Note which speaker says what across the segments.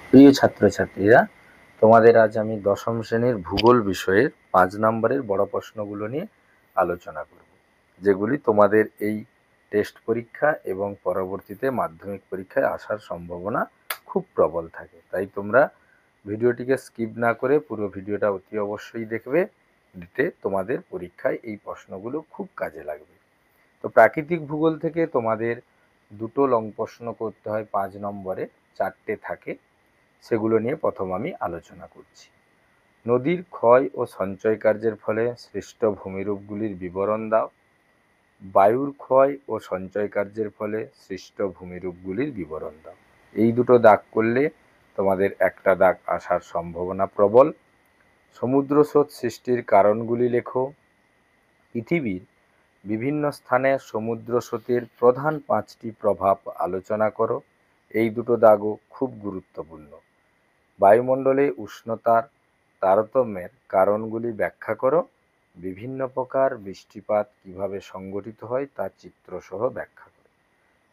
Speaker 1: প্রিয় ছাত্রছাত্রীরা, তোমাদের আজ আমি দশম শ্রেণীর ভূগোল বিষয়ের 5 নম্বরের বড় প্রশ্নগুলো নিয়ে আলোচনা করব, যেগুলি তোমাদের এই টেস্ট পরীক্ষা এবং পরবর্তীতে মাধ্যমিক পরীক্ষায় আসার সম্ভাবনা খুব প্রবল থাকে। তাই তোমরা ভিডিওটিকে স্কিপ না করে পুরো ভিডিওটা অতি অবশ্যই দেখবে, দিতে তোমাদের পরীক্ষায় এই প্রশ্নগুলো খুব কাজে লাগবে। তো প্রাকৃতিক ভূগোল থেকে তোমাদের দুটো লং প্রশ্ন করতে হয় 5 নম্বরে, 4টে থাকে, সেগুলো নিয়ে প্রথম আমি আলোচনা করছি। নদীর ক্ষয় ও সঞ্চয় কার্যের ফলে সৃষ্ট ভূমিরূপগুলির বিবরণ দাও। বায়ুর ক্ষয় ও সঞ্চয় কার্যের ফলে সৃষ্ট ভূমিরূপগুলির বিবরণ দাও। এই দুটো দাগ করলে তোমাদের একটা দাগ আসার সম্ভাবনা প্রবল। সমুদ্র স্রোত সৃষ্টির কারণগুলি লেখো। পৃথিবীর বিভিন্ন স্থানে সমুদ্র স্রোতের প্রধান 5টি প্রভাব আলোচনা করো। এই দুটো দাগও খুব গুরুত্বপূর্ণ। বায়ুমণ্ডলে উষ্ণতার তারতম্যের কারণগুলি ব্যাখ্যা করো। বিভিন্ন প্রকার বৃষ্টিপাত কিভাবে সংঘটিত হয় তা চিত্রসহ ব্যাখ্যা করো।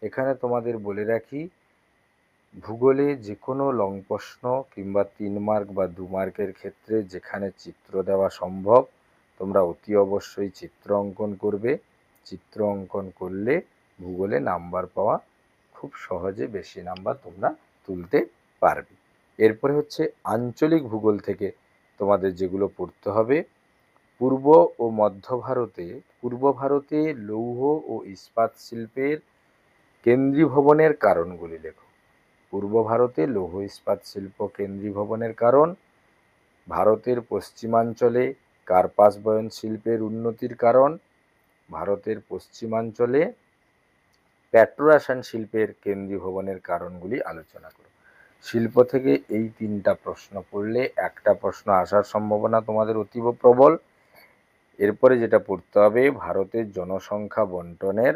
Speaker 1: এখানে তোমাদের বলে রাখি, ভূগোলে যে কোনো লং প্রশ্ন কিংবা 3 মার্ক বা 2 মার্কের ক্ষেত্রে যেখানে চিত্র দেওয়া সম্ভব, তোমরা অতি অবশ্যই চিত্র অঙ্কন করবে। চিত্র অঙ্কন করলে ভূগোলে নাম্বার পাওয়া খুব সহজে বেশি নাম্বার তোমরা তুলতে পারবে। এরপরে হচ্ছে আঞ্চলিক ভূগোল থেকে তোমাদের যেগুলো পড়তে হবে। পূর্ব ও মধ্য ভারতে, পূর্ব ভারতে লৌহ ও ইস্পাত শিল্পের কেন্দ্রীভবনের কারণগুলি লেখো। পূর্ব ভারতে লৌহ ইস্পাত শিল্প কেন্দ্রীভবনের কারণ। ভারতের পশ্চিমাঞ্চলে কার্পাস বয়ন শিল্পের উন্নতির কারণ। ভারতের পশ্চিমাঞ্চলে পেট্রোরাসায়ন শিল্পের কেন্দ্রীভবনের কারণগুলি আলোচনা করো। শিল্প থেকে এই 3টা প্রশ্ন পড়লে একটা প্রশ্ন আসার সম্ভাবনা তোমাদের অতীব প্রবল। এরপরে যেটা পড়তে হবে, ভারতের জনসংখ্যা বন্টনের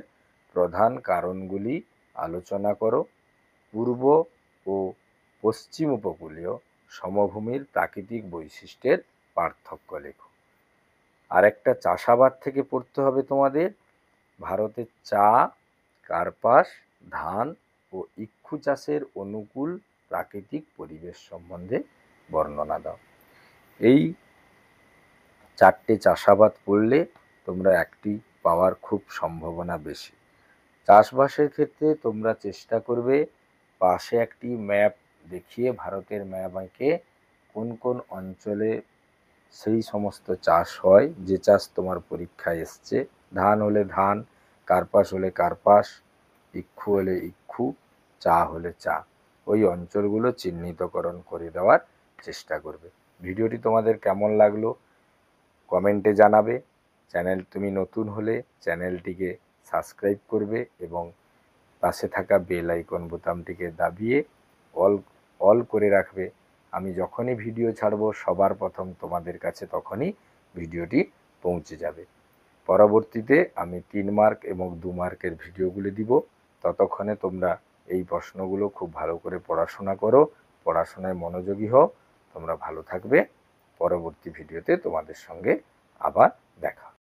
Speaker 1: প্রধান কারণগুলি আলোচনা করো। পূর্ব ও পশ্চিম উপকূলীয় সমভূমির প্রাকৃতিক বৈশিষ্ট্যের পার্থক্য লেখো। আরেকটা চাষাবাদ থেকে পড়তে হবে তোমাদের, ভারতের চা, কার্পাস, ধান ও ইক্ষু চাষের অনুকূল প্রাকৃতিক পরিবেশ সম্বন্ধে বর্ণনা দাও। এই 4টে চাষাবাদ পড়লে তোমরা একটি পাওয়ার খুব সম্ভাবনা বেশি। চাষবাসের ক্ষেত্রে তোমরা চেষ্টা করবে পাশে একটি ম্যাপ দেখিয়ে, ভারতের ম্যাপ এঁকে কোন কোন অঞ্চলে সেই সমস্ত চাষ হয়, যে চাষ তোমার পরীক্ষায় এসছে। ধান হলে ধান, কার্পাস হলে কার্পাস, ইক্ষু হলে ইক্ষু, চা হলে চা, ওই অঞ্চলগুলো চিহ্নিতকরণ করে দেওয়ার চেষ্টা করবে। ভিডিওটি তোমাদের কেমন লাগলো কমেন্টে জানাবে। তুমি নতুন হলে চ্যানেলটিকে সাবস্ক্রাইব করবে এবং পাশে থাকা বেল আইকন বোতামটিকে দাবিয়ে অল করে রাখবে। আমি যখনই ভিডিও ছাড়ব সবার প্রথম তোমাদের কাছে তখনই ভিডিওটি পৌঁছে যাবে। পরবর্তীতে আমি 3 মার্ক এবং 2 মার্কের ভিডিওগুলি দিব। ততক্ষণে তোমরা এই প্রশ্নগুলো খুব ভালো করে পড়াশোনা করো, পড়াশোনায় মনোযোগী হও। তোমরা ভালো থাকবে। পরবর্তী ভিডিওতে তোমাদের সঙ্গে আবার